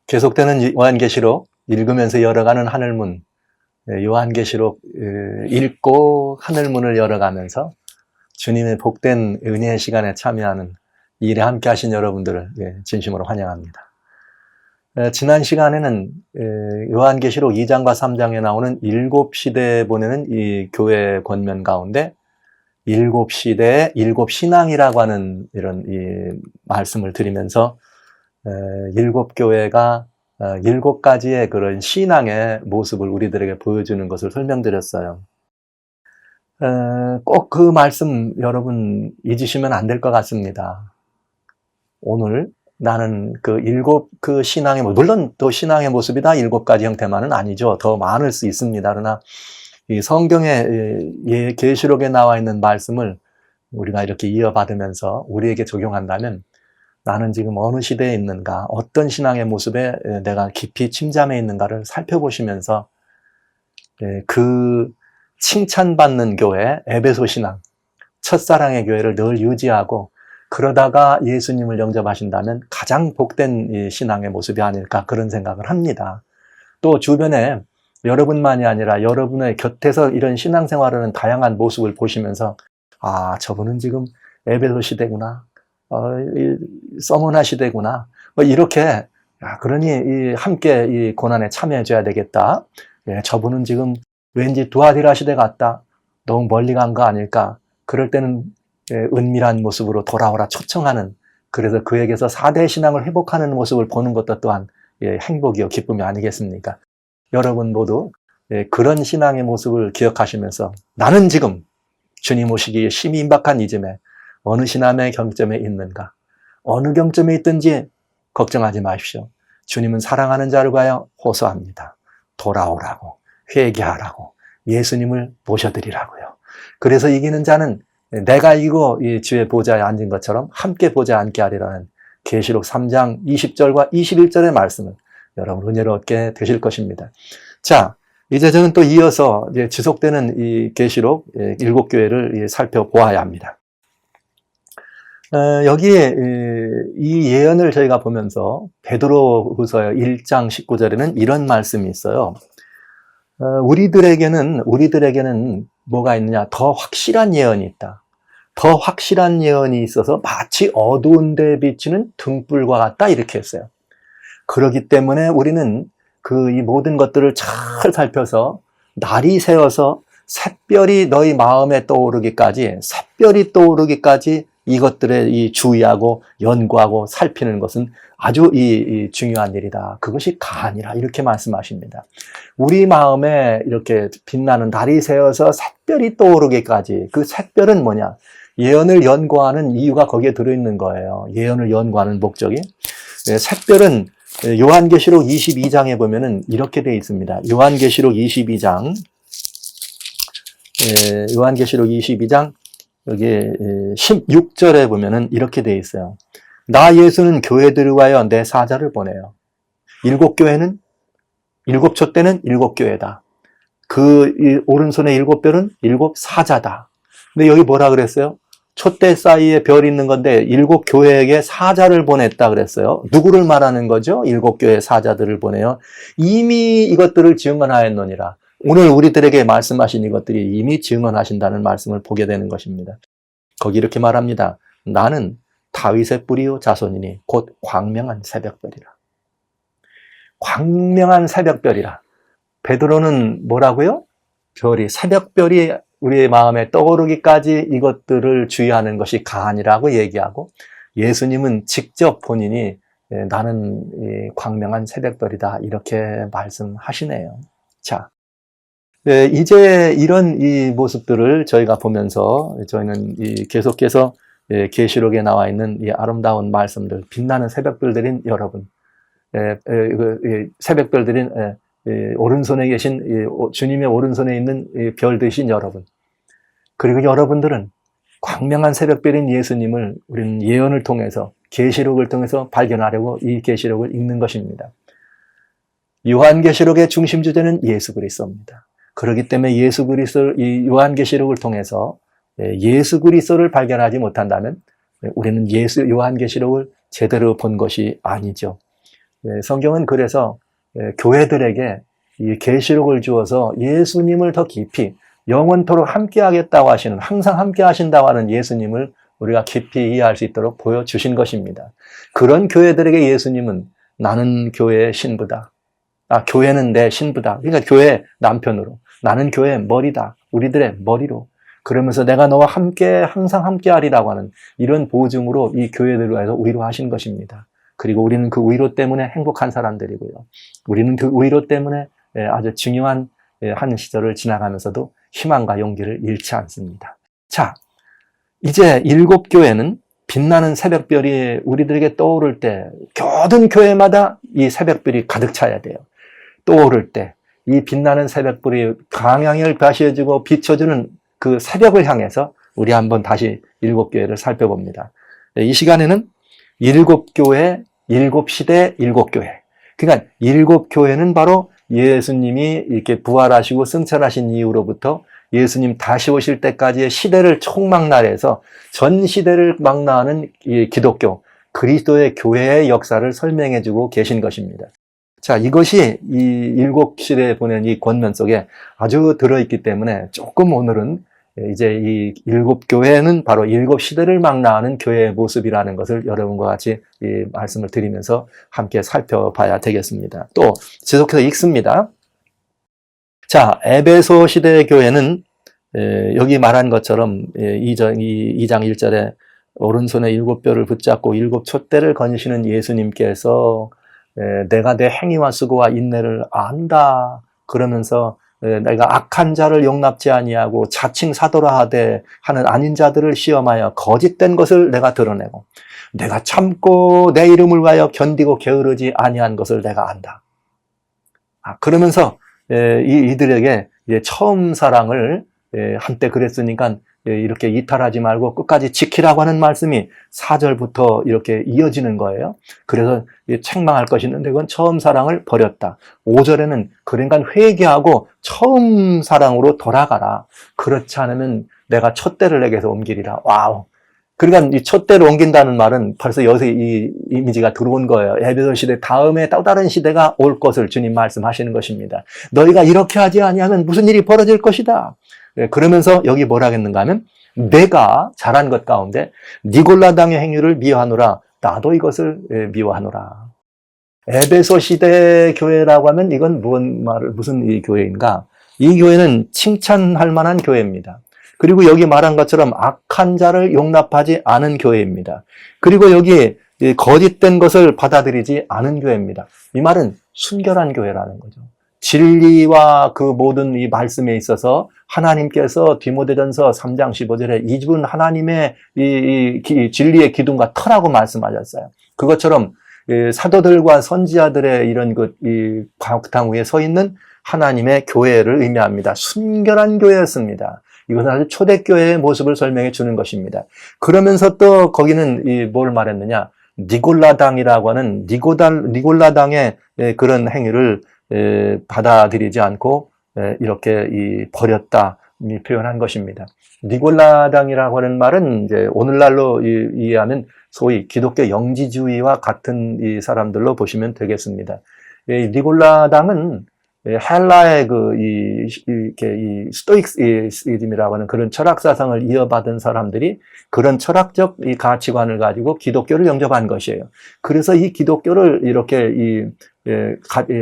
계속되는 요한계시록 읽으면서 열어가는 하늘문, 요한계시록 읽고 하늘문을 열어가면서 주님의 복된 은혜의 시간에 참여하는 이 일에 함께 하신 여러분들을 진심으로 환영합니다. 지난 시간에는 요한계시록 2장과 3장에 나오는 7시대에 보내는 이 교회 권면 가운데 7시대의 7신앙이라고 하는 이런 이 말씀을 드리면서 7교회가 7가지의 그런 신앙의 모습을 우리들에게 보여주는 것을 설명드렸어요. 꼭 그 말씀 여러분 잊으시면 안 될 것 같습니다. 오늘 나는 그 신앙의 모습, 물론 또 신앙의 모습이 다 7가지 형태만은 아니죠. 더 많을 수 있습니다. 그러나 이 성경의 계시록에 나와 있는 말씀을 우리가 이렇게 이어받으면서 우리에게 적용한다면 나는 지금 어느 시대에 있는가, 어떤 신앙의 모습에 내가 깊이 침잠해 있는가를 살펴보시면서 그 칭찬받는 교회, 에베소 신앙, 첫사랑의 교회를 늘 유지하고 그러다가 예수님을 영접하신다면 가장 복된 이 신앙의 모습이 아닐까 그런 생각을 합니다. 또 주변에 여러분만이 아니라 여러분의 곁에서 이런 신앙생활하는 다양한 모습을 보시면서 아, 저분은 지금 에베소 시대구나. 서머나 시대구나. 이렇게 그러니 함께 이 고난에 참여해줘야 되겠다. 저분은 지금 왠지 두아디라 시대 같다. 너무 멀리 간 거 아닐까. 그럴 때는 은밀한 모습으로 돌아오라 초청하는, 그래서 그에게서 4대 신앙을 회복하는 모습을 보는 것도 또한 행복이요 기쁨이 아니겠습니까? 여러분 모두 그런 신앙의 모습을 기억하시면서 나는 지금 주님 오시기에 심히 임박한 이쯤에 어느 신앙의 경점에 있는가, 어느 경점에 있든지 걱정하지 마십시오. 주님은 사랑하는 자를 위하여 호소합니다. 돌아오라고, 회개하라고, 예수님을 모셔드리라고요. 그래서 이기는 자는 내가 이기고 이 주의 보좌에 앉은 것처럼 함께 보좌에 앉게 하리라는 계시록 3장 20절과 21절의 말씀을 여러분 은혜로 얻게 되실 것입니다. 자, 이제 저는 또 이어서 이제 지속되는 이 계시록 7교회를 살펴보아야 합니다. 여기에 이 예언을 저희가 보면서 베드로후서 1장 19절에는 이런 말씀이 있어요. 우리들에게는 뭐가 있느냐? 더 확실한 예언이 있다. 더 확실한 예언이 있어서 마치 어두운 데에 비치는 등불과 같다. 이렇게 했어요. 그렇기 때문에 우리는 이 모든 것들을 잘 살펴서 날이 새어서 샛별이 너희 마음에 떠오르기까지, 이것들에 주의하고 연구하고 살피는 것은 아주 중요한 일이다. 그것이 가한이라 이렇게 말씀하십니다. 우리 마음에 이렇게 빛나는 달이 새어서 샛별이 떠오르기까지, 그 샛별은 뭐냐? 예언을 연구하는 이유가 거기에 들어있는 거예요. 예언을 연구하는 목적이. 샛별은 요한계시록 22장에 보면은 이렇게 되어 있습니다. 요한계시록 22장 여기 16절에 보면은 이렇게 되어 있어요. 나 예수는 교회들을 위하여 내 사자를 보내요. 7교회는 7촛대는 7교회다. 오른손에 7별은 7사자다. 근데 여기 뭐라 그랬어요? 촛대 사이에 별이 있는 건데 7교회에게 사자를 보냈다 그랬어요. 누구를 말하는 거죠? 7교회 사자들을 보내요. 이미 이것들을 증언하였느니라. 오늘 우리들에게 말씀하신 이것들이 이미 증언하신다는 말씀을 보게 되는 것입니다. 거기 이렇게 말합니다. 나는 다윗의 뿌리요 자손이니 곧 광명한 새벽별이라. 광명한 새벽별이라. 베드로는 뭐라고요? 새벽별이 우리의 마음에 떠오르기까지 이것들을 주의하는 것이 가한이라고 얘기하고, 예수님은 직접 본인이 나는 광명한 새벽별이다 이렇게 말씀하시네요. 자, 이제 이런 이 모습들을 저희가 보면서 저희는 계속해서 계시록에 나와 있는 이 아름다운 말씀들, 빛나는 새벽별들인 여러분, 새벽별들인 오른손에 계신 주님의 오른손에 있는 별 되신 여러분, 그리고 여러분들은 광명한 새벽별인 예수님을 우리는 예언을 통해서, 계시록을 통해서 발견하려고 이 계시록을 읽는 것입니다. 요한계시록의 중심 주제는 예수 그리스도입니다. 그렇기 때문에 이 요한계시록을 통해서 예수 그리스도를 발견하지 못한다면 우리는 요한계시록을 제대로 본 것이 아니죠. 성경은 그래서 교회들에게 이 계시록을 주어서 예수님을 더 깊이 영원토록 함께 하겠다고 하시는, 항상 함께 하신다고 하는 예수님을 우리가 깊이 이해할 수 있도록 보여주신 것입니다. 그런 교회들에게 예수님은 나는 교회의 신부다. 교회는 내 신부다. 그러니까 교회 남편으로, 나는 교회의 머리다. 우리들의 머리로. 그러면서 내가 너와 함께, 항상 함께 하리라고 하는 이런 보증으로 이 교회들로 해서 위로하신 것입니다. 그리고 우리는 그 위로 때문에 행복한 사람들이고요. 우리는 그 위로 때문에 아주 중요한 한 시절을 지나가면서도 희망과 용기를 잃지 않습니다. 자, 이제 7교회는 빛나는 새벽별이 우리들에게 떠오를 때 모든 교회마다 이 새벽별이 가득 차야 돼요. 떠오를 때 이 빛나는 새벽별이 광양을 가시해주고 비춰주는 그 새벽을 향해서 우리 한번 다시 7교회를 살펴봅니다. 이 시간에는 7교회, 7시대, 7교회. 그러니까 7교회는 바로 예수님이 이렇게 부활하시고 승천하신 이후로부터 예수님 다시 오실 때까지의 시대를 총망라해서 전 시대를 망라하는 이 기독교, 그리스도의 교회의 역사를 설명해주고 계신 것입니다. 자, 이것이 이 7시대에 보낸 이 권면 속에 아주 들어있기 때문에 조금 오늘은 이제 이 7교회는 바로 7시대를 망라하는 교회의 모습이라는 것을 여러분과 같이 이 말씀을 드리면서 함께 살펴봐야 되겠습니다. 또 지속해서 읽습니다. 자, 에베소 시대의 교회는 여기 말한 것처럼 2장 1절에 오른손에 7뼈를 붙잡고 7촛대를 거니시는 예수님께서 내가 내 행위와 수고와 인내를 안다 그러면서 내가 악한 자를 용납지 아니하고 자칭 사도라 하되 하는 아닌 자들을 시험하여 거짓된 것을 내가 드러내고 내가 참고 내 이름을 위하여 견디고 게으르지 아니한 것을 내가 안다. 그러면서 이들에게 처음 사랑을 한때 그랬으니까 이렇게 이탈하지 말고 끝까지 지키라고 하는 말씀이 4절부터 이렇게 이어지는 거예요. 그래서 책망할 것이 있는데 그건 처음 사랑을 버렸다. 5절에는 그러니까 회개하고 처음 사랑으로 돌아가라. 그렇지 않으면 내가 촛대를 내게서 옮기리라. 와우. 그러니까 이 촛대를 옮긴다는 말은 벌써 여기서 이 이미지가 들어온 거예요. 에베소 시대 다음에 또 다른 시대가 올 것을 주님 말씀하시는 것입니다. 너희가 이렇게 하지 아니하면 무슨 일이 벌어질 것이다. 그러면서 여기 뭐라 했는가 하면 내가 잘한 것 가운데 니골라당의 행위를 미워하노라. 나도 이것을 미워하노라. 에베소 시대 교회라고 하면 이건 무슨 이 교회인가? 이 교회는 칭찬할 만한 교회입니다. 그리고 여기 말한 것처럼 악한 자를 용납하지 않은 교회입니다. 그리고 여기 거짓된 것을 받아들이지 않은 교회입니다. 이 말은 순결한 교회라는 거죠. 진리와 그 모든 이 말씀에 있어서 하나님께서 디모데전서 3장 15절에 이 집은 하나님의 이 진리의 기둥과 터라고 말씀하셨어요. 그것처럼 사도들과 선지자들의 이런 이 바탕 위에 서 있는 하나님의 교회를 의미합니다. 순결한 교회였습니다. 이것은 아주 초대교회의 모습을 설명해 주는 것입니다. 그러면서 또 거기는 뭘 말했느냐? 니골라당이라고 하는 니골라당의 그런 행위를 받아들이지 않고 이렇게 버렸다 표현한 것입니다. 니골라당이라고 하는 말은 이제 오늘날로 이해하면 소위 기독교 영지주의와 같은 이 사람들로 보시면 되겠습니다. 니골라당은 헬라의 이 스토이시즘이라고 하는 그런 철학 사상을 이어받은 사람들이 그런 철학적 이 가치관을 가지고 기독교를 영접한 것이에요. 그래서 이 기독교를 이렇게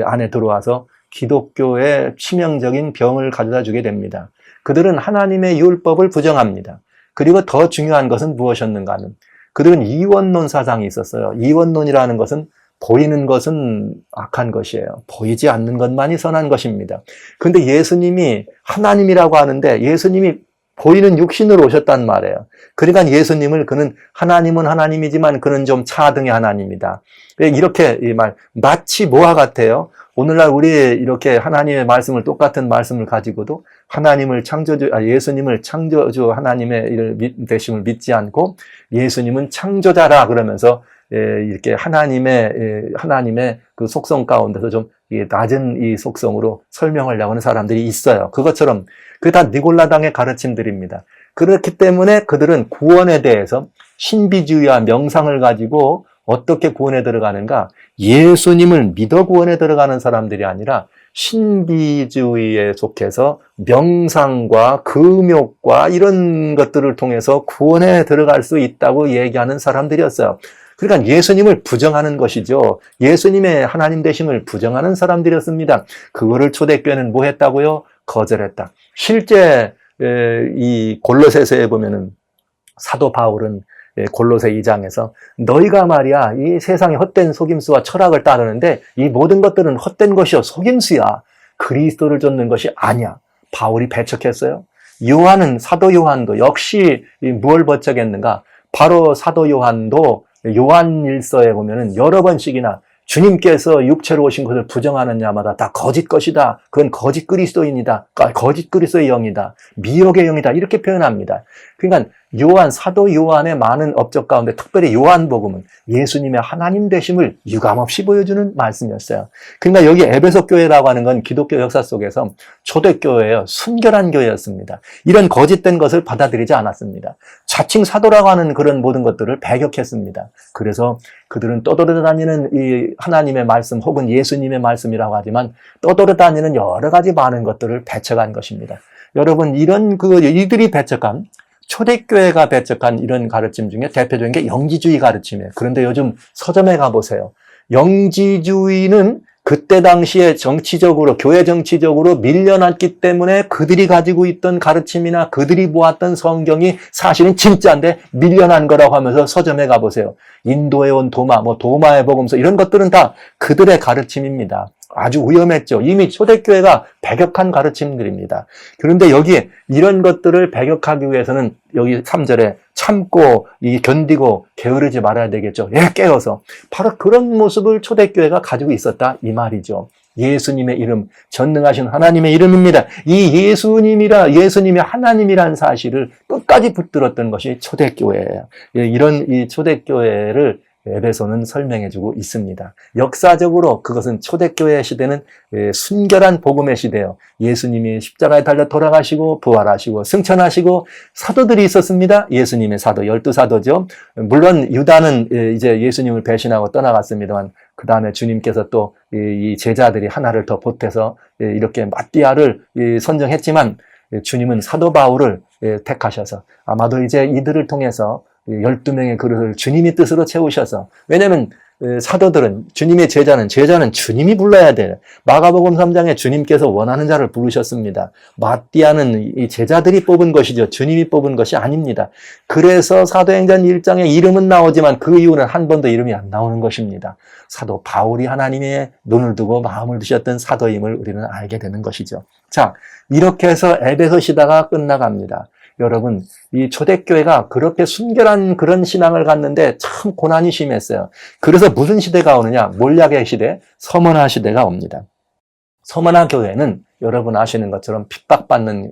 안에 들어와서 기독교의 치명적인 병을 가져다 주게 됩니다. 그들은 하나님의 율법을 부정합니다. 그리고 더 중요한 것은 무엇이었는가 하면 그들은 이원론 사상이 있었어요. 이원론이라는 것은 보이는 것은 악한 것이에요. 보이지 않는 것만이 선한 것입니다. 그런데 예수님이 하나님이라고 하는데 예수님이 보이는 육신으로 오셨단 말이에요. 그러니까 예수님을 그는 하나님은 하나님이지만 그는 좀 차등의 하나님이다. 이렇게 이 말 마치 뭐와 같아요? 오늘날 우리 이렇게 하나님의 말씀을 똑같은 말씀을 가지고도 하나님을 예수님을 창조주 하나님의 되심을 믿지 않고 예수님은 창조자라 그러면서 이렇게 하나님의 그 속성 가운데서 좀 낮은 이 속성으로 설명하려고 하는 사람들이 있어요. 그것처럼 그게 다 니골라당의 가르침들입니다. 그렇기 때문에 그들은 구원에 대해서 신비주의와 명상을 가지고 어떻게 구원에 들어가는가? 예수님을 믿어 구원에 들어가는 사람들이 아니라 신비주의에 속해서 명상과 금욕과 이런 것들을 통해서 구원에 들어갈 수 있다고 얘기하는 사람들이었어요. 그러니까 예수님을 부정하는 것이죠. 예수님의 하나님 되심을 부정하는 사람들이었습니다. 그거를 초대교회는 뭐 했다고요? 거절했다. 실제 이 골로새서에 보면은 사도 바울은 골로새 2장에서 너희가 말이야 이 세상의 헛된 속임수와 철학을 따르는데 이 모든 것들은 헛된 것이요 속임수야. 그리스도를 쫓는 것이 아니야. 바울이 배척했어요. 사도 요한도 역시 무엇을 배척했는가? 바로 사도 요한도 요한일서에 보면은 여러 번씩이나 주님께서 육체로 오신 것을 부정하는 자마다 다 거짓 것이다. 그건 거짓 그리스도인이다. 거짓 그리스도의 영이다. 미혹의 영이다. 이렇게 표현합니다. 그러니까 사도 요한의 많은 업적 가운데 특별히 요한복음은 예수님의 하나님 되심을 유감없이 보여주는 말씀이었어요. 그러니까 여기 에베소 교회라고 하는 건 기독교 역사 속에서 초대교회예요. 순결한 교회였습니다. 이런 거짓된 것을 받아들이지 않았습니다. 자칭 사도라고 하는 그런 모든 것들을 배격했습니다. 그래서 그들은 떠돌아다니는 이 하나님의 말씀 혹은 예수님의 말씀이라고 하지만 떠돌아다니는 여러 가지 많은 것들을 배척한 것입니다. 여러분 이들이 배척한 초대교회가 배척한 이런 가르침 중에 대표적인 게 영지주의 가르침이에요. 그런데 요즘 서점에 가보세요. 영지주의는 그때 당시에 교회 정치적으로 밀려났기 때문에 그들이 가지고 있던 가르침이나 그들이 모았던 성경이 사실은 진짜인데 밀려난 거라고 하면서 서점에 가보세요. 인도에 온 도마의 복음서 이런 것들은 다 그들의 가르침입니다. 아주 위험했죠. 이미 초대교회가 배격한 가르침들입니다. 그런데 여기에 이런 것들을 배격하기 위해서는 여기 3절에 참고 견디고 게으르지 말아야 되겠죠. 깨어서 바로 그런 모습을 초대교회가 가지고 있었다 이 말이죠. 예수님의 이름, 전능하신 하나님의 이름입니다. 이 예수님이 하나님이라는 사실을 끝까지 붙들었던 것이 초대교회예요. 이런 이 초대교회를 에베소는 설명해주고 있습니다. 역사적으로 그것은 초대교회 시대는 순결한 복음의 시대예요. 예수님이 십자가에 달려 돌아가시고 부활하시고 승천하시고 사도들이 있었습니다. 예수님의 사도, 12사도죠. 물론 유다는 이제 예수님을 배신하고 떠나갔습니다만 그 다음에 주님께서 또 이 제자들이 하나를 더 보태서 이렇게 마띠아를 선정했지만 주님은 사도 바울을 택하셔서 아마도 이제 이들을 통해서 12명의 그릇을 주님이 뜻으로 채우셔서 왜냐하면 사도들은 주님의 제자는 주님이 불러야 돼요. 마가복음 3장에 주님께서 원하는 자를 부르셨습니다. 마띠아는 이 제자들이 뽑은 것이죠. 주님이 뽑은 것이 아닙니다. 그래서 사도행전 1장에 이름은 나오지만 그 이후는 한 번도 이름이 안 나오는 것입니다. 사도 바울이 하나님의 눈을 두고 마음을 두셨던 사도임을 우리는 알게 되는 것이죠. 자, 이렇게 해서 에베소 시대가 끝나갑니다. 여러분, 이 초대교회가 그렇게 순결한 그런 신앙을 갖는데 참 고난이 심했어요. 그래서 무슨 시대가 오느냐? 몰약의 시대, 서머나 시대가 옵니다. 서머나 교회는 여러분 아시는 것처럼 핍박받는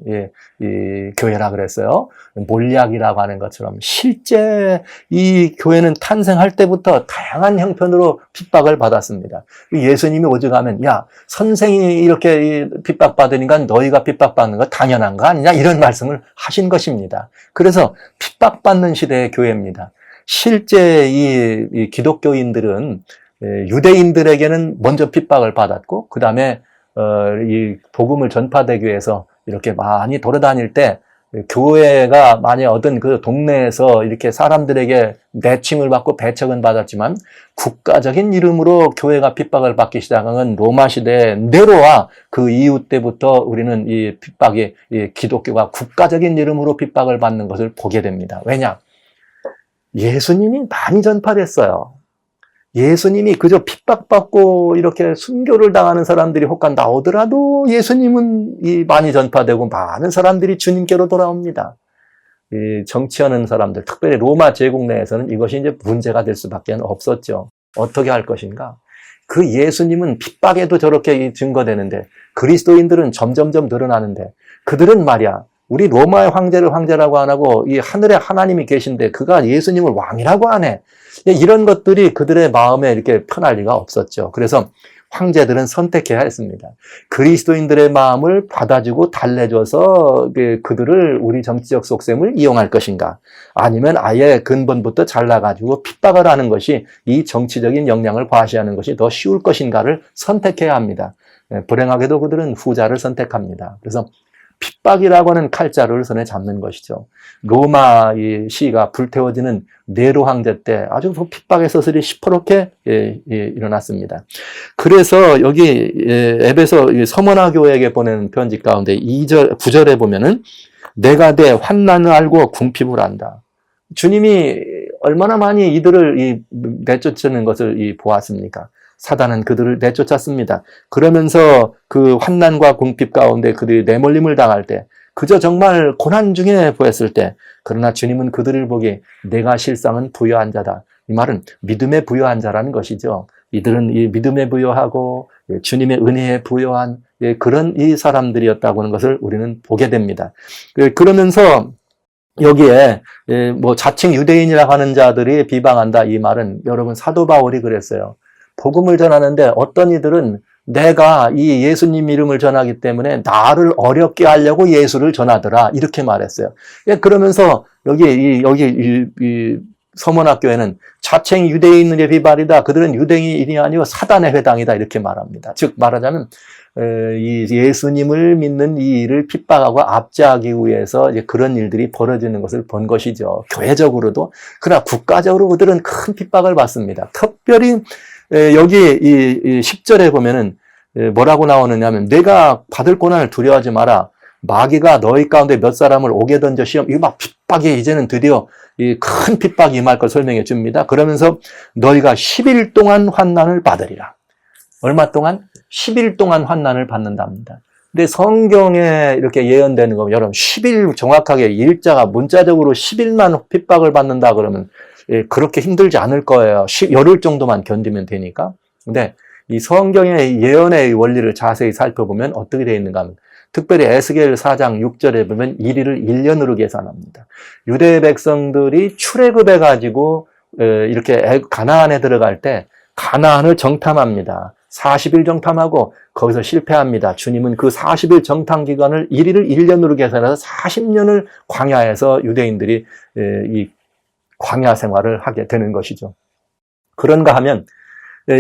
이 교회라 그랬어요. 몰약이라고 하는 것처럼 실제 이 교회는 탄생할 때부터 다양한 형편으로 핍박을 받았습니다. 예수님이 오죽하면 야 선생이 이렇게 핍박받으니까 너희가 핍박받는 거 당연한 거 아니냐 이런 말씀을 하신 것입니다. 그래서 핍박받는 시대의 교회입니다. 실제 이 기독교인들은 유대인들에게는 먼저 핍박을 받았고 그 다음에 이 복음을 전파되기 위해서 이렇게 많이 돌아다닐 때 교회가 만약 어떤 그 동네에서 이렇게 사람들에게 내침을 받고 배척은 받았지만 국가적인 이름으로 교회가 핍박을 받기 시작한 건 로마 시대 네로와 그 이후 때부터 우리는 이 핍박이 기독교가 국가적인 이름으로 핍박을 받는 것을 보게 됩니다. 왜냐? 예수님이 많이 전파됐어요. 예수님이 그저 핍박받고 이렇게 순교를 당하는 사람들이 혹간 나오더라도 예수님은 많이 전파되고 많은 사람들이 주님께로 돌아옵니다. 정치하는 사람들, 특별히 로마 제국 내에서는 이것이 이제 문제가 될 수밖에 없었죠. 어떻게 할 것인가? 그 예수님은 핍박에도 저렇게 증거되는데 그리스도인들은 점점점 늘어나는데 그들은 말이야. 우리 로마의 황제를 황제라고 안 하고 이 하늘에 하나님이 계신데 그가 예수님을 왕이라고 안 해. 이런 것들이 그들의 마음에 이렇게 편할 리가 없었죠. 그래서 황제들은 선택해야 했습니다. 그리스도인들의 마음을 받아주고 달래줘서 그들을 우리 정치적 속셈을 이용할 것인가, 아니면 아예 근본부터 잘라가지고 핍박을 하는 것이 이 정치적인 역량을 과시하는 것이 더 쉬울 것인가를 선택해야 합니다. 불행하게도 그들은 후자를 선택합니다. 그래서 핍박이라고 하는 칼자루를 손에 잡는 것이죠. 로마 이 시가 불태워지는 네로 황제 때 아주 핍박의 서슬이 시퍼렇게 일어났습니다. 그래서 여기 에베소 서머나 교회에게 보내는 편지 가운데 9절에 보면은 내가 내 환난을 알고 궁핍을 한다. 주님이 얼마나 많이 이들을 내쫓는 것을 보았습니까? 사단은 그들을 내쫓았습니다. 그러면서 그 환난과 궁핍 가운데 그들이 내몰림을 당할 때, 그저 정말 고난 중에 보였을 때, 그러나 주님은 그들을 보기 내가 실상은 부요한 자다. 이 말은 믿음에 부요한 자라는 것이죠. 이들은 이 믿음에 부요하고 주님의 은혜에 부요한 그런 이 사람들이었다고 하는 것을 우리는 보게 됩니다. 그러면서 여기에 뭐 자칭 유대인이라고 하는 자들이 비방한다, 이 말은 여러분 사도 바울이 그랬어요. 복음을 전하는데 어떤 이들은 내가 이 예수님 이름을 전하기 때문에 나를 어렵게 하려고 예수를 전하더라, 이렇게 말했어요. 그러면서 여기 서문학교에는 자칭 유대인의 비발이다, 그들은 유대인이 아니고 사단의 회당이다, 이렇게 말합니다. 즉 말하자면 이 예수님을 믿는 이 일을 핍박하고 압제하기 위해서 이제 그런 일들이 벌어지는 것을 본 것이죠. 교회적으로도. 그러나 국가적으로 그들은 큰 핍박을 받습니다. 특별히 여기 이 10절에 보면은 뭐라고 나오느냐 하면, 내가 받을 고난을 두려워하지 마라. 마귀가 너희 가운데 몇 사람을 오게 던져 시험, 이거 막 핍박이 이제는 드디어 이 큰 핍박이 임할 걸 설명해 줍니다. 그러면서 너희가 10일 동안 환난을 받으리라. 얼마 동안? 10일 동안 환난을 받는답니다. 근데 성경에 이렇게 예언되는 거, 여러분 10일 정확하게 일자가 문자적으로 10일만 핍박을 받는다 그러면 그렇게 힘들지 않을 거예요. 열흘 정도만 견디면 되니까. 근데 이 성경의 예언의 원리를 자세히 살펴보면 어떻게 되어 있는가 하면, 특별히 에스겔 4장 6절에 보면 일일을 1년으로 계산합니다. 유대 백성들이 출애굽해가지고 이렇게 가나안에 들어갈 때 가나안을 정탐합니다. 40일 정탐하고 거기서 실패합니다. 주님은 그 40일 정탐 기간을 일일을 1년으로 계산해서 40년을 광야에서 유대인들이 이 광야 생활을 하게 되는 것이죠. 그런가 하면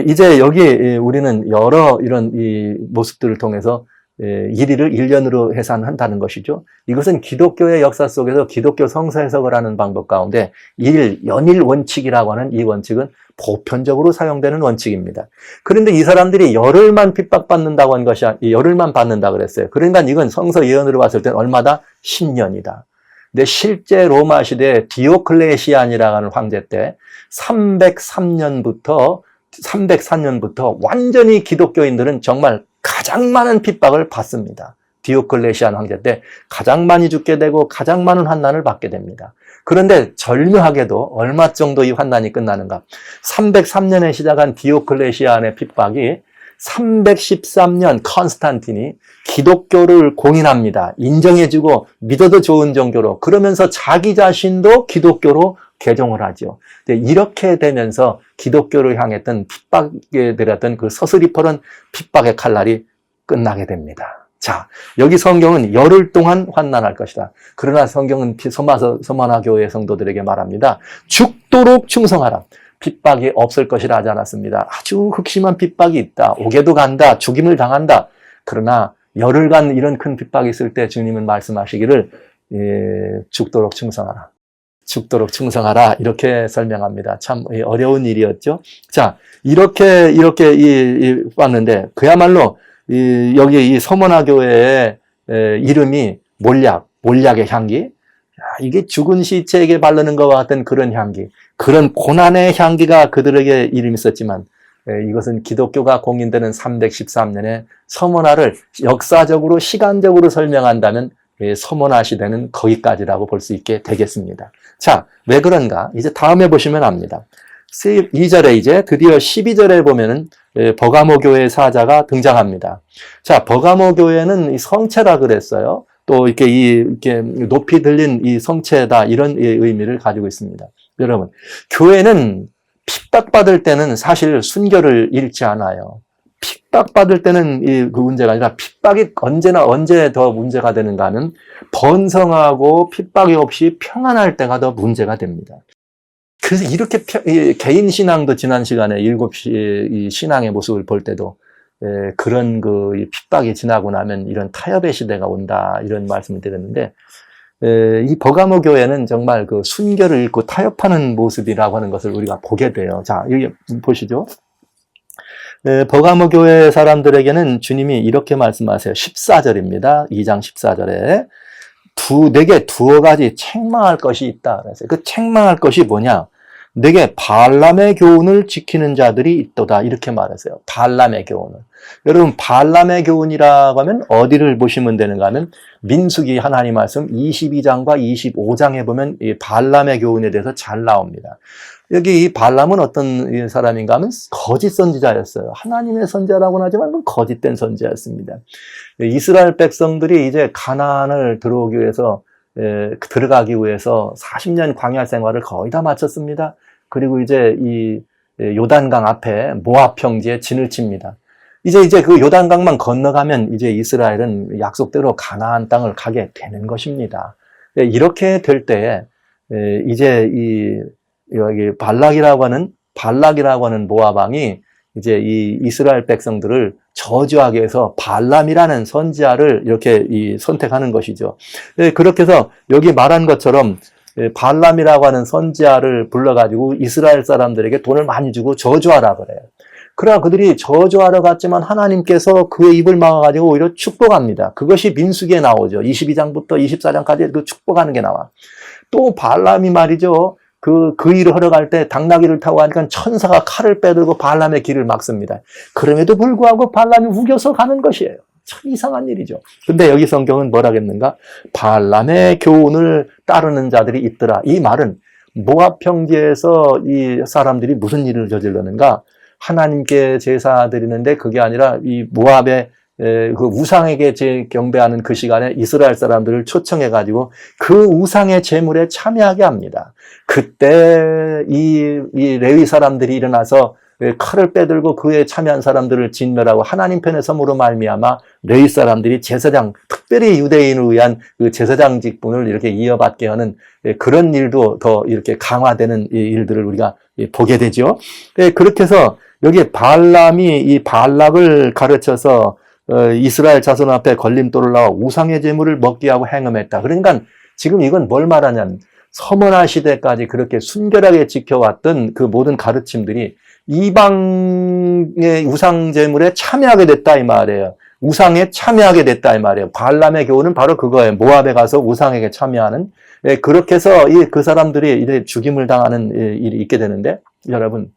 이제 여기 우리는 여러 이런 이 모습들을 통해서 일일을 1년으로 해산한다는 것이죠. 이것은 기독교의 역사 속에서 기독교 성서 해석을 하는 방법 가운데 연일 원칙이라고 하는 이 원칙은 보편적으로 사용되는 원칙입니다. 그런데 이 사람들이 열흘만 핍박받는다고 한 것이 열흘만 받는다 그랬어요. 그러니까 이건 성서 예언으로 봤을 땐 얼마다? 10년이다. 근데 실제 로마 시대 디오클레시안이라고 하는 황제 때 303년부터 완전히 기독교인들은 정말 가장 많은 핍박을 받습니다. 디오클레시안 황제 때 가장 많이 죽게 되고 가장 많은 환난을 받게 됩니다. 그런데 절묘하게도 얼마 정도 이 환난이 끝나는가? 303년에 시작한 디오클레시안의 핍박이 313년 컨스탄틴이 기독교를 공인합니다. 인정해주고 믿어도 좋은 종교로. 그러면서 자기 자신도 기독교로 개종을 하죠. 이렇게 되면서 기독교를 향했던 핍박에 들었던 그 서슬이퍼런 핍박의 칼날이 끝나게 됩니다. 자, 여기 성경은 열흘 동안 환난할 것이다. 그러나 성경은 서머나 교회 성도들에게 말합니다. 죽도록 충성하라. 핍박이 없을 것이라 하지 않았습니다. 아주 극심한 핍박이 있다. 오게도 간다. 죽임을 당한다. 그러나 열흘간 이런 큰 핍박이 있을 때 주님은 말씀하시기를 죽도록 충성하라. 죽도록 충성하라. 이렇게 설명합니다. 참 어려운 일이었죠. 자, 이렇게 봤는데 그야말로 여기 이 서머나 교회의 이름이 몰약의 향기. 이게 죽은 시체에게 바르는 것과 같은 그런 향기, 그런 고난의 향기가 그들에게 이름이 있었지만 이것은 기독교가 공인되는 313년에 서머나를 역사적으로 시간적으로 설명한다면 서머나 시대는 거기까지라고 볼 수 있게 되겠습니다. 자, 왜 그런가? 이제 다음에 보시면 압니다. 2절에 이제 드디어 12절에 보면은 버가모 교회의 사자가 등장합니다. 자, 버가모 교회는 성체라 그랬어요. 또 이렇게 높이 들린 이 성체다, 이런 의미를 가지고 있습니다. 여러분, 교회는 핍박받을 때는 사실 순결을 잃지 않아요. 핍박받을 때는 그 문제가 아니라 핍박이 언제 더 문제가 되는가 하면 번성하고 핍박이 없이 평안할 때가 더 문제가 됩니다. 그래서 이렇게 개인 신앙도 지난 시간에 7시 이 신앙의 모습을 볼 때도 그런 그 핍박이 지나고 나면 이런 타협의 시대가 온다 이런 말씀을 드렸는데 이 버가모 교회는 정말 그 순결을 잃고 타협하는 모습이라고 하는 것을 우리가 보게 돼요. 자, 여기 보시죠. 버가모 교회 사람들에게는 주님이 이렇게 말씀하세요. 14절입니다. 2장 14절에 내게 두어 가지 책망할 것이 있다. 그래서 그 책망할 것이 뭐냐? 내게 발람의 교훈을 지키는 자들이 있도다. 이렇게 말했어요. 발람의 교훈을. 여러분, 발람의 교훈이라고 하면 어디를 보시면 되는가 하면 민수기 하나님 말씀 22장과 25장에 보면 이 발람의 교훈에 대해서 잘 나옵니다. 여기 이 발람은 어떤 사람인가 하면 거짓 선지자였어요. 하나님의 선지자라고는 하지만 거짓된 선지자였습니다. 이스라엘 백성들이 이제 가나안을 들어오기 위해서 들어가기 위해서 40년 광야 생활을 거의 다 마쳤습니다. 그리고 이제 이 요단강 앞에 모압 평지에 진을 칩니다. 이제 그 요단강만 건너가면 이제 이스라엘은 약속대로 가나안 땅을 가게 되는 것입니다. 이렇게 될 때에 이제 여기 발락이라고 하는 모압 왕이 이제 이 이스라엘 백성들을 저주하기 위해서 발람이라는 선지자를 이렇게 선택하는 것이죠. 그렇게 해서 여기 말한 것처럼 발람이라고 하는 선지자를 불러가지고 이스라엘 사람들에게 돈을 많이 주고 저주하라 그래요. 그러나 그들이 저주하러 갔지만 하나님께서 그의 입을 막아가지고 오히려 축복합니다. 그것이 민수기에 나오죠. 22장부터 24장까지 그 축복하는 게 나와. 또 발람이 말이죠. 그 일을 하러 갈 때 당나귀를 타고 가니까 천사가 칼을 빼들고 발람의 길을 막습니다. 그럼에도 불구하고 발람이 우겨서 가는 것이에요. 참 이상한 일이죠. 근데 여기 성경은 뭐라겠는가? 발람의 교훈을 따르는 자들이 있더라. 이 말은 모압 평지에서 이 사람들이 무슨 일을 저질렀는가? 하나님께 제사 드리는데 그게 아니라 이 모압의 그 우상에게 경배하는 그 시간에 이스라엘 사람들을 초청해가지고 그 우상의 제물에 참여하게 합니다. 그때 이 레위 사람들이 일어나서 칼을 빼들고 그에 참여한 사람들을 진멸하고 하나님 편에 섬으로 말미암아 레위 사람들이 제사장, 특별히 유대인을 위한 그 제사장 직분을 이렇게 이어받게 하는 그런 일도 더 이렇게 강화되는 일들을 우리가 보게 되죠. 그렇게 해서 여기 발람이 이 발락을 가르쳐서 이스라엘 자손 앞에 걸림돌을 나와 우상의 제물을 먹게 하고 행음했다. 그러니까 지금 이건 뭘 말하냐면 서머나 시대까지 그렇게 순결하게 지켜왔던 그 모든 가르침들이 이방의 우상 제물에 참여하게 됐다 이 말이에요. 우상에 참여하게 됐다 이 말이에요. 발람의 교훈은 바로 그거예요. 모압에 가서 우상에게 참여하는. 그렇게 해서 그 사람들이 이제 죽임을 당하는 일이 있게 되는데 여러분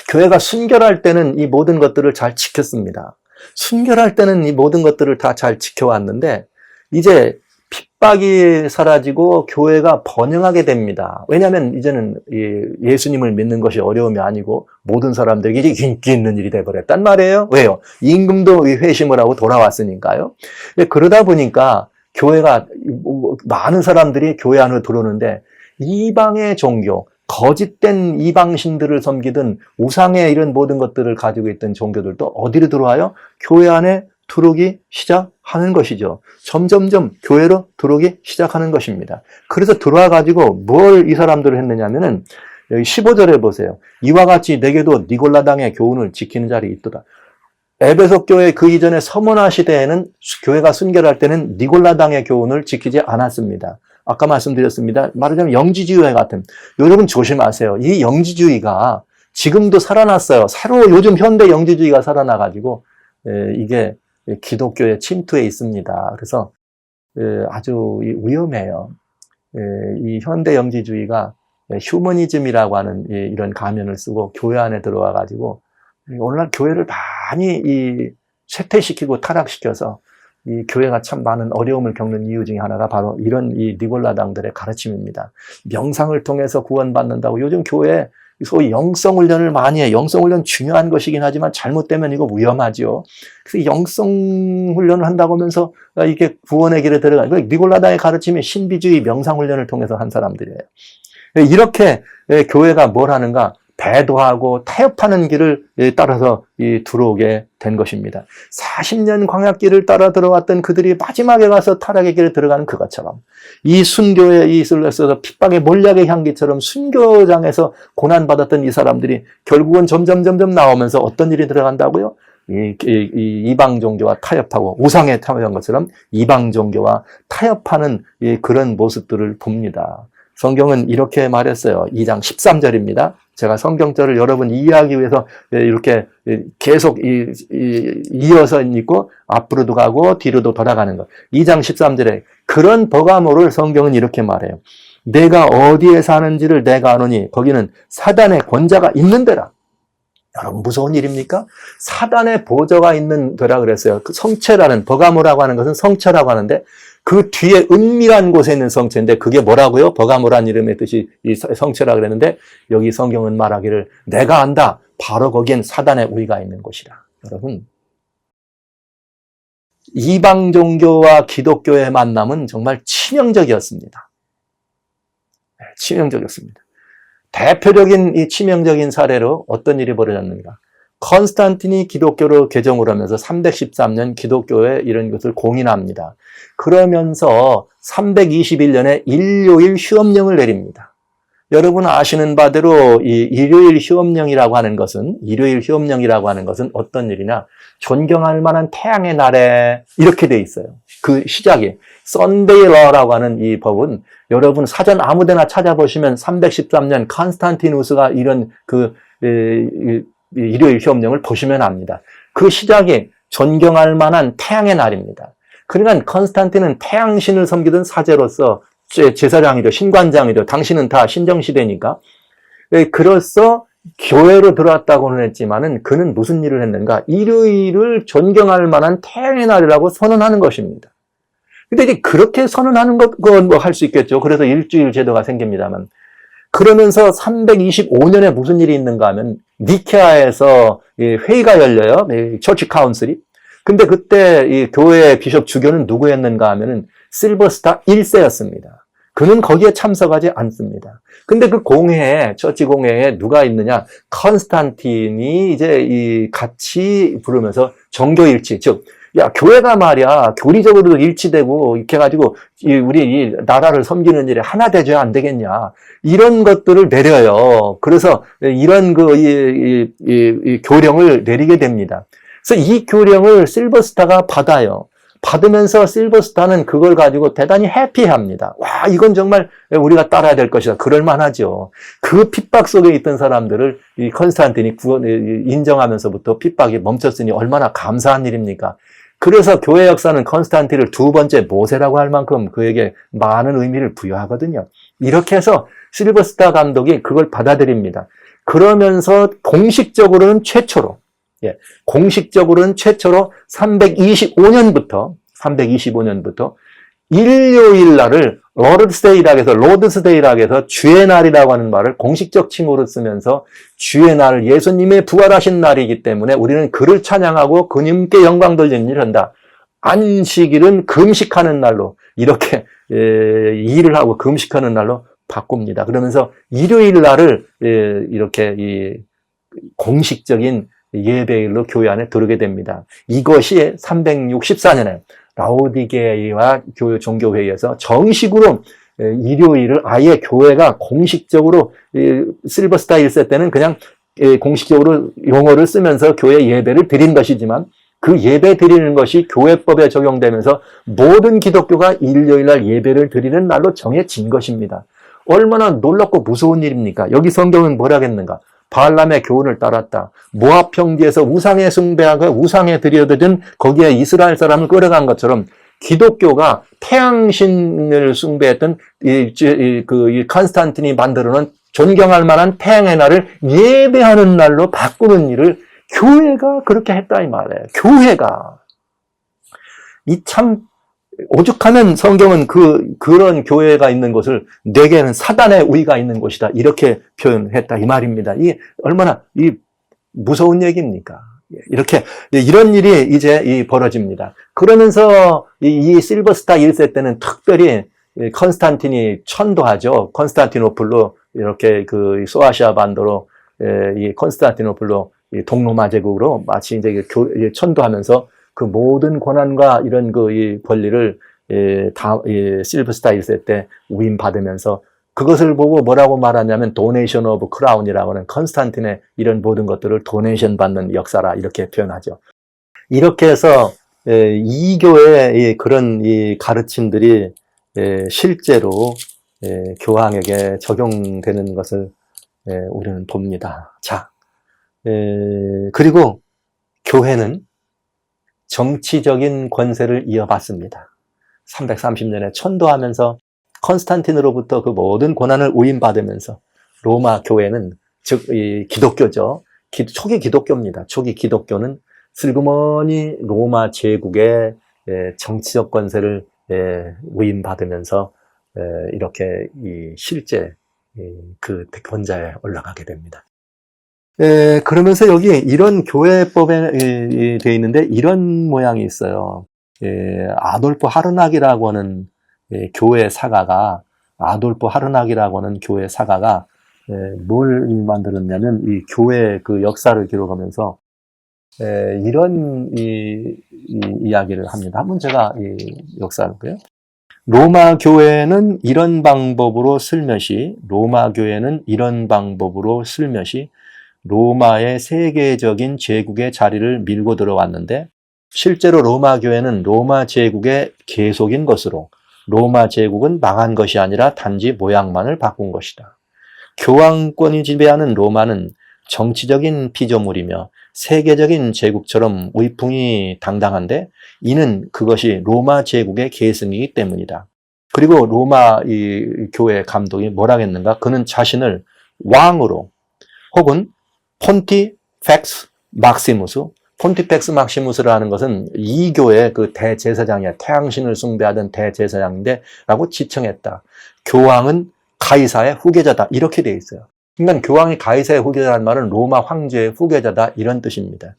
교회가 순결할 때는 이 모든 것들을 잘 지켰습니다. 순결할 때는 이 모든 것들을 다 잘 지켜왔는데 이제 핍박이 사라지고 교회가 번영하게 됩니다. 왜냐하면 이제는 예수님을 믿는 것이 어려움이 아니고 모든 사람들에게 이제 인기 있는 일이 돼버렸단 말이에요. 왜요? 임금도 회심을 하고 돌아왔으니까요. 그러다 보니까 교회가 많은 사람들이 교회 안으로 들어오는데 이방의 종교, 거짓된 이방신들을 섬기던 우상의 이런 모든 것들을 가지고 있던 종교들도 어디로 들어와요? 교회 안에 들어오기 시작하는 것이죠. 점점점 교회로 들어오기 시작하는 것입니다. 그래서 들어와 가지고 뭘 이 사람들을 했느냐면은 여기 15절에 보세요. 이와 같이 내게도 니골라당의 교훈을 지키는 자리 있도다. 에베소 교회 그 이전에 서머나 시대에는 교회가 순결할 때는 니골라당의 교훈을 지키지 않았습니다. 아까 말씀드렸습니다. 말하자면 영지주의 같은. 여러분 조심하세요. 이 영지주의가 지금도 살아났어요. 새로 요즘 현대 영지주의가 살아나가지고 이게 기독교의 침투에 있습니다. 그래서 아주 위험해요. 이 현대 영지주의가 휴머니즘이라고 하는 이런 가면을 쓰고 교회 안에 들어와가지고 오늘날 교회를 많이 쇠퇴시키고 타락시켜서 이 교회가 참 많은 어려움을 겪는 이유 중에 하나가 바로 이런 이 니골라당들의 가르침입니다. 명상을 통해서 구원받는다고 요즘 교회에 소위 영성훈련을 많이 해요. 영성훈련 중요한 것이긴 하지만 잘못되면 이거 위험하죠. 그래서 영성훈련을 한다고 하면서 이게 구원의 길에 들어가는 니골라당의 가르침이 신비주의 명상훈련을 통해서 한 사람들이에요. 이렇게 교회가 뭘 하는가? 배도하고 타협하는 길을 따라서 들어오게 된 것입니다. 40년 광야길을 따라 들어왔던 그들이 마지막에 가서 타락의 길을 들어가는 그것처럼 이 순교의 이슬에서 핍박의 몰약의 향기처럼 순교장에서 고난받았던 이 사람들이 결국은 점점 나오면서 어떤 일이 들어간다고요? 이방 종교와 타협하고 우상에 타협한 것처럼 이방 종교와 타협하는 그런 모습들을 봅니다. 성경은 이렇게 말했어요. 2장 13절입니다. 제가 성경절을 여러분 이해하기 위해서 이렇게 계속 이어서 있고 앞으로도 가고 뒤로도 돌아가는 것. 2장 13절에 그런 버가모를 성경은 이렇게 말해요. 내가 어디에 사는지를 내가 아노니 거기는 사단의 권자가 있는 데라. 여러분 무서운 일입니까? 사단의 보좌가 있는 데라 그랬어요. 그 성체라는 버가모라고 하는 것은 성체라고 하는데 그 뒤에 은밀한 곳에 있는 성체인데 그게 뭐라고요? 버가모란 이름의 뜻이 이 성체라 그랬는데 여기 성경은 말하기를 내가 안다. 바로 거기엔 사단의 우위가 있는 곳이라. 여러분 이방 종교와 기독교의 만남은 정말 치명적이었습니다. 치명적이었습니다. 대표적인 이 치명적인 사례로 어떤 일이 벌어졌는가? 컨스탄틴이 기독교로 개종을 하면서 313년 기독교에 이런 것을 공인합니다. 그러면서 321년에 일요일 휴업령을 내립니다. 여러분 아시는 바대로 이 일요일 휴업령이라고 하는 것은 어떤 일이냐? 존경할 만한 태양의 날에 이렇게 돼 있어요. 그 시작이 Sunday Law라고 하는 이 법은 여러분 사전 아무데나 찾아보시면 313년 컨스탄티누스가 이런 일요일 휴업령을 보시면 압니다. 그 시작이 존경할 만한 태양의 날입니다. 그러니까 컨스탄틴은 태양신을 섬기던 사제로서 제사장이죠. 신관장이죠. 당신은 다 신정시대니까. 그로서 교회로 들어왔다고는 했지만은 그는 무슨 일을 했는가? 일요일을 존경할 만한 태양의 날이라고 선언하는 것입니다. 근데 이제 그렇게 선언하는 건 뭐 할 수 있겠죠. 그래서 일주일 제도가 생깁니다만. 그러면서 325년에 무슨 일이 있는가 하면 니케아에서 회의가 열려요. 처치 카운슬이. 근데 그때 이 교회 비숍 주교는 누구였는가 하면은 실버스타 1세였습니다. 그는 거기에 참석하지 않습니다. 근데 그 공회에, 처치 공회에 누가 있느냐? 컨스탄틴이 이제 같이 부르면서 정교일치, 즉, 야, 교회가 말이야, 교리적으로도 일치되고, 이렇게 해가지고, 우리 이 나라를 섬기는 일에 하나 되줘야 안 되겠냐. 이런 것들을 내려요. 그래서 이런 이 교령을 내리게 됩니다. 그래서 이 교령을 실버스타가 받아요. 받으면서 실버스타는 그걸 가지고 대단히 해피합니다. 와, 이건 정말 우리가 따라야 될 것이다. 그럴만하죠. 그 핍박 속에 있던 사람들을 이 컨스탄틴이 인정하면서부터 핍박이 멈췄으니 얼마나 감사한 일입니까? 그래서 교회 역사는 컨스탄틴을 두 번째 모세라고 할 만큼 그에게 많은 의미를 부여하거든요. 이렇게 해서 실버스타 감독이 그걸 받아들입니다. 그러면서 공식적으로는 최초로 325년부터 일요일 날을 로드스데이라고 해서 주의 날이라고 하는 말을 공식적 칭호로 쓰면서 주의 날, 예수님의 부활하신 날이기 때문에 우리는 그를 찬양하고 그님께 영광 돌리는 일을 한다. 안식일은 금식하는 날로 이렇게 일을 하고 금식하는 날로 바꿉니다. 그러면서 일요일 날을 이렇게 이 공식적인 예배일로 교회 안에 들어오게 됩니다. 이것이 364년에 라오디게이와 종교회의에서 정식으로 일요일을 아예 교회가 공식적으로 실버스타 1세 때는 그냥 공식적으로 용어를 쓰면서 교회 예배를 드린 것이지만 그 예배 드리는 것이 교회법에 적용되면서 모든 기독교가 일요일날 예배를 드리는 날로 정해진 것입니다. 얼마나 놀랍고 무서운 일입니까? 여기 성경은 뭐라겠는가? 바알람의 교훈을 따랐다. 모압 평지에서 우상에 숭배하고 우상에 드려드린 거기에 이스라엘 사람을 끌어간 것처럼 기독교가 태양신을 숭배했던 이 컨스탄틴이 만들어놓은 존경할 만한 태양의 날을 예배하는 날로 바꾸는 일을 교회가 그렇게 했다 이 말이에요. 교회가. 이 참 오죽하면 성경은 그런 교회가 있는 곳을 내게는 사단의 우위가 있는 곳이다. 이렇게 표현했다. 이 말입니다. 이게 얼마나 무서운 얘기입니까? 이렇게, 이런 일이 이제 벌어집니다. 그러면서 이 실버스타 1세 때는 특별히 컨스탄틴이 천도하죠. 컨스탄티노플로 이렇게 소아시아 반도로 이 컨스탄티노플로 이 동로마 제국으로 마치 이제 천도하면서 그 모든 권한과 이런 이 권리를 실버스타 1세 때 위임받으면서 그것을 보고 뭐라고 말하냐면 도네이션 오브 크라운이라고 하는 컨스탄틴의 이런 모든 것들을 도네이션 받는 역사라 이렇게 표현하죠. 이렇게 해서 이 교회의 그런 이 가르침들이 실제로 교황에게 적용되는 것을 우리는 봅니다. 자, 그리고 교회는 정치적인 권세를 이어받습니다. 330년에 천도하면서 컨스탄틴으로부터 그 모든 권한을 위임받으면서 로마 교회는 즉 이 기독교죠. 초기 기독교입니다. 초기 기독교는 슬그머니 로마 제국의 정치적 권세를 위임받으면서 이렇게 이 실제 그 권좌에 올라가게 됩니다. 그러면서 여기 이런 교회법에 되어 있는데 이런 모양이 있어요. 아돌프 하르낙이라고 하는 교회 사가가 뭘 만들었냐면 이 교회 그 역사를 기록하면서 이런 이야기를 합니다. 한번 제가 이 역사를 볼까요? 로마 교회는 이런 방법으로 슬며시 로마의 세계적인 제국의 자리를 밀고 들어왔는데 실제로 로마 교회는 로마 제국의 계속인 것으로 로마 제국은 망한 것이 아니라 단지 모양만을 바꾼 것이다. 교황권이 지배하는 로마는 정치적인 피조물이며 세계적인 제국처럼 위풍이 당당한데 이는 그것이 로마 제국의 계승이기 때문이다. 그리고 로마 이 교회 감독이 뭐라겠는가? 그는 자신을 왕으로 혹은 폰티펙스 막시무스라는 것은 이 교회의 그 대제사장이야. 태양신을 숭배하던 대제사장인데 라고 지칭했다. 교황은 가이사의 후계자다. 이렇게 돼 있어요. 그러니까 교황이 가이사의 후계자라는 말은 로마 황제의 후계자다. 이런 뜻입니다.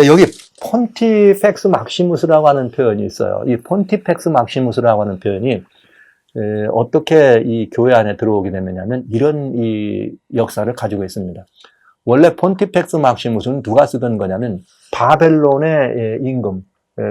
여기 폰티펙스 막시무스라고 하는 표현이 있어요. 이 폰티펙스 막시무스라고 하는 표현이 어떻게 이 교회 안에 들어오게 되느냐면 이런 이 역사를 가지고 있습니다. 원래 폰티펙스 막시무스는 누가 쓰던 거냐면 바벨론의 임금,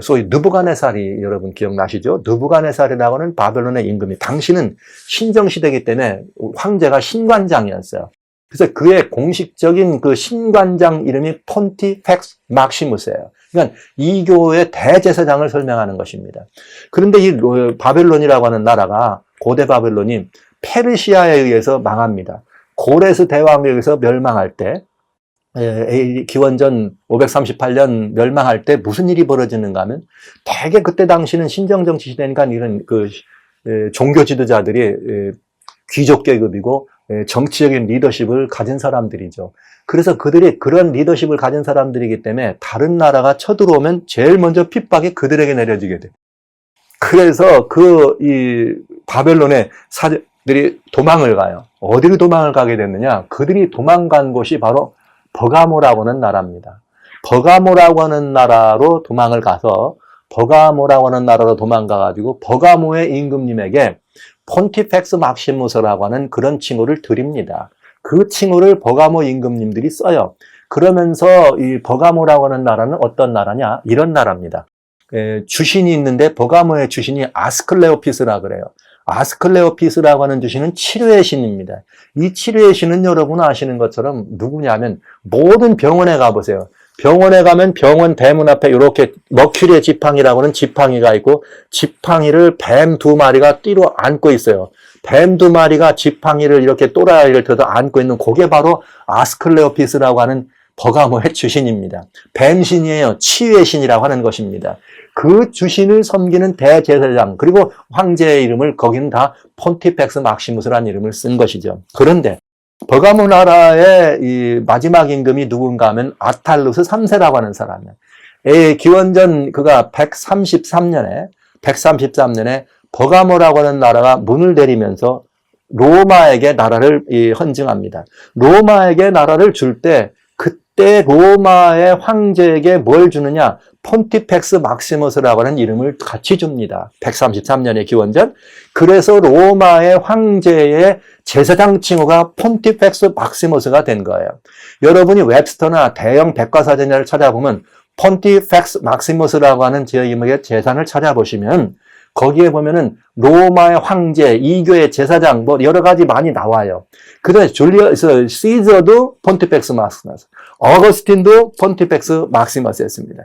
소위 느부갓네살이 여러분 기억나시죠? 느부갓네살이라고 하는 바벨론의 임금이 당시는 신정시대이기 때문에 황제가 신관장이었어요. 그래서 그의 공식적인 그 신관장 이름이 폰티펙스 막시무스예요. 그러니까 이 교회의 대제사장을 설명하는 것입니다. 그런데 이 바벨론이라고 하는 나라가 고대 바벨론이 페르시아에 의해서 망합니다. 고레스 대왕에 의해서 멸망할 때 기원전 538년 멸망할 때 무슨 일이 벌어지는가 하면 대개 그때 당시는 신정정치 시대니까 이런 그 종교 지도자들이 귀족 계급이고 정치적인 리더십을 가진 사람들이죠. 그래서 그들이 그런 리더십을 가진 사람들이기 때문에 다른 나라가 쳐들어오면 제일 먼저 핍박이 그들에게 내려지게 돼. 그래서 이 바벨론의 사들이 도망을 가요. 어디로 도망을 가게 됐느냐? 그들이 도망간 곳이 바로 버가모라고 하는 나라입니다. 버가모라고 하는 나라로 도망을 가서 도망가가지고 버가모의 임금님에게 폰티펙스 막시무스라고 하는 그런 칭호를 드립니다. 그 칭호를 버가모 임금님들이 써요. 그러면서 이 버가모라고 하는 나라는 어떤 나라냐? 이런 나라입니다. 주신이 있는데 버가모의 주신이 아스클레오피스라 그래요. 아스클레오피스라고 하는 주신은 치료의 신입니다. 이 치료의 신은 여러분 아시는 것처럼 누구냐면 모든 병원에 가보세요. 병원에 가면 병원 대문 앞에 이렇게 머큐리의 지팡이라고 하는 지팡이가 있고 지팡이를 뱀 2마리가 띠로 안고 있어요. 뱀 2마리가 지팡이를 이렇게 또라이를 들어 안고 있는 그게 바로 아스클레오피스라고 하는 버가모의 주신입니다. 뱀신이에요. 치유의 신이라고 하는 것입니다. 그 주신을 섬기는 대제사장 그리고 황제의 이름을 거기는 다 폰티펙스 막시무스라는 이름을 쓴 것이죠. 그런데 버가모 나라의 이 마지막 임금이 누군가 하면 아탈루스 3세라고 하는 사람이에요. 기원전 그가 133년에 버가모라고 하는 나라가 문을 내리면서 로마에게 나라를 헌증합니다. 로마에게 나라를 줄 때 그때 로마의 황제에게 뭘 주느냐? 폰티펙스 막시머스라고 하는 이름을 같이 줍니다. 133년의 기원전. 그래서 로마의 황제의 제사장 칭호가 폰티펙스 막시머스가 된 거예요. 여러분이 웹스터나 대형 백과사전을 찾아보면 폰티펙스 막시머스라고 하는 제목의 재산을 찾아보시면 거기에 보면은 로마의 황제, 이교의 제사장 뭐 여러 가지 많이 나와요. 그다음에 줄리어스 시저도 폰티펙스 막시머스, 어거스틴도 폰티펙스 막시머스였습니다.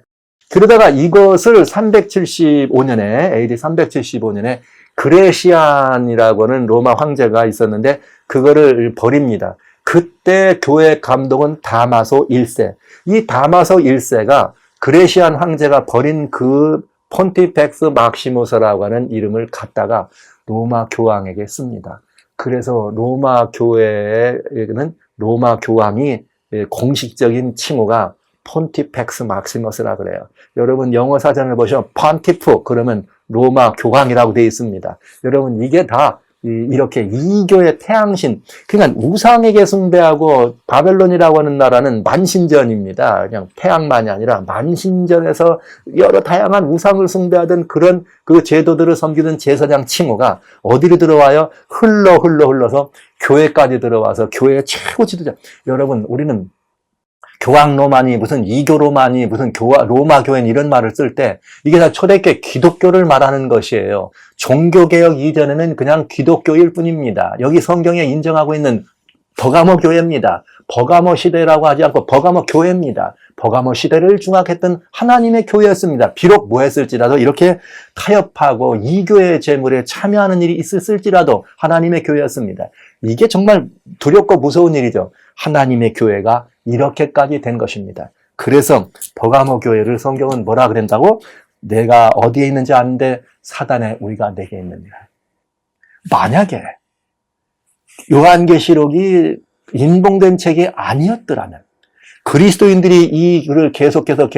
그러다가 이것을 375년에 AD 375년에 그레시안이라고 하는 로마 황제가 있었는데 그거를 버립니다. 그때 교회 감독은 다마소 1세. 이 다마소 1세가 그레시안 황제가 버린 그 폰티펙스 막시모스라고 하는 이름을 갖다가 로마 교황에게 씁니다. 그래서 로마 교회에는 로마 교황이 공식적인 칭호가 폰티펙스 막시머스라 그래요. 여러분 영어 사전을 보시면 폰티프 그러면 로마 교황이라고 되어 있습니다. 여러분 이게 다 이렇게 이교의 태양신, 그러니까 우상에게 숭배하고 바벨론이라고 하는 나라는 만신전입니다. 그냥 태양만이 아니라 만신전에서 여러 다양한 우상을 숭배하던 그런 그 제도들을 섬기던 제사장 칭호가 어디로 들어와요? 흘러서 교회까지 들어와서 교회의 최고 지도자. 여러분 우리는 교황 로마니 무슨 이교 로마니 무슨 로마 교회는 이런 말을 쓸 때 이게 다 초대교회 기독교를 말하는 것이에요. 종교개혁 이전에는 그냥 기독교일 뿐입니다. 여기 성경에 인정하고 있는 버가모 교회입니다. 버가모 시대라고 하지 않고 버가모 교회입니다. 버가모 시대를 중화했던 하나님의 교회였습니다. 비록 뭐했을지라도 이렇게 타협하고 이교의 제물에 참여하는 일이 있을지라도 하나님의 교회였습니다. 이게 정말 두렵고 무서운 일이죠. 하나님의 교회가 이렇게까지 된 것입니다. 그래서 버가모 교회를 성경은 뭐라 그랬다고? 내가 어디에 있는지 아는데 사단의 우리가 내게 있느니라. 만약에 요한계시록이 인봉된 책이 아니었더라면, 그리스도인들이 이 글을 계속해서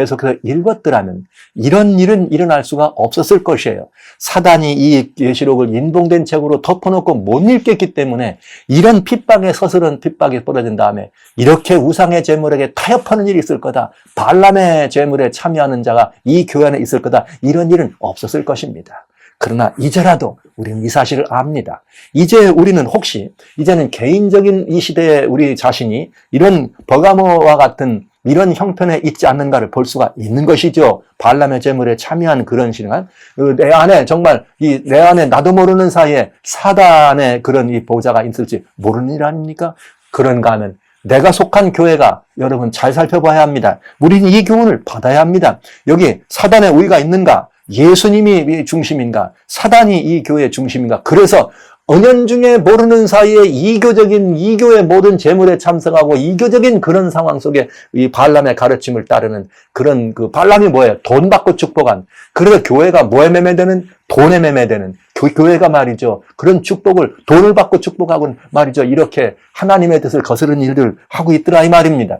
읽었더라면 이런 일은 일어날 수가 없었을 것이에요. 사단이 이 계시록을 인봉된 책으로 덮어놓고 못 읽겠기 때문에 이런 핍박에 서스른 핍박이 벌어진 다음에 이렇게 우상의 제물에게 타협하는 일이 있을 거다. 발람의 제물에 참여하는 자가 이 교회 안에 있을 거다. 이런 일은 없었을 것입니다. 그러나 이제라도 우리는 이 사실을 압니다. 이제 우리는 혹시 이제는 개인적인 이 시대에 우리 자신이 이런 버가모와 같은 이런 형편에 있지 않는가를 볼 수가 있는 것이죠. 발람의 제물에 참여한 그런 시간, 내 안에 정말 내 안에 나도 모르는 사이에 사단의 그런 이 보좌가 있을지 모르는 일 아닙니까? 그런가 하면 내가 속한 교회가 여러분 잘 살펴봐야 합니다. 우리는 이 교훈을 받아야 합니다. 여기 사단의 우위가 있는가? 예수님이 중심인가? 사단이 이 교회의 중심인가? 그래서 은연중에 모르는 사이에 이교의 모든 재물에 참석하고 이교적인 그런 상황 속에 이 발람의 가르침을 따르는 그런 그 발람이 뭐예요? 돈 받고 축복한. 그래서 교회가 뭐에 매매되는? 돈에 매매되는. 교회가 말이죠. 그런 축복을 돈을 받고 축복하고 말이죠. 이렇게 하나님의 뜻을 거스르는 일들을 하고 있더라 이 말입니다.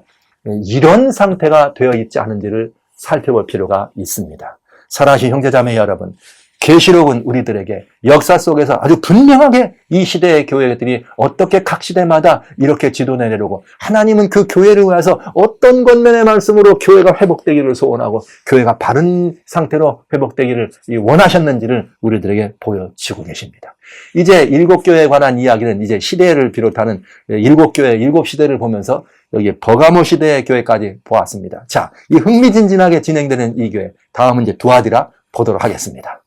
이런 상태가 되어 있지 않은지를 살펴볼 필요가 있습니다. 사랑하신 형제자매 여러분, 계시록은 우리들에게 역사 속에서 아주 분명하게 이 시대의 교회들이 어떻게 각 시대마다 이렇게 지도 내려오고 하나님은 그 교회를 위해서 어떤 권면의 말씀으로 교회가 회복되기를 소원하고 교회가 바른 상태로 회복되기를 원하셨는지를 우리들에게 보여주고 계십니다. 이제 일곱 교회에 관한 이야기는 이제 시대를 비롯하는 일곱 교회, 일곱 시대를 보면서 여기 버가모 시대의 교회까지 보았습니다. 자, 이 흥미진진하게 진행되는 이 교회, 다음은 이제 두아디라 보도록 하겠습니다.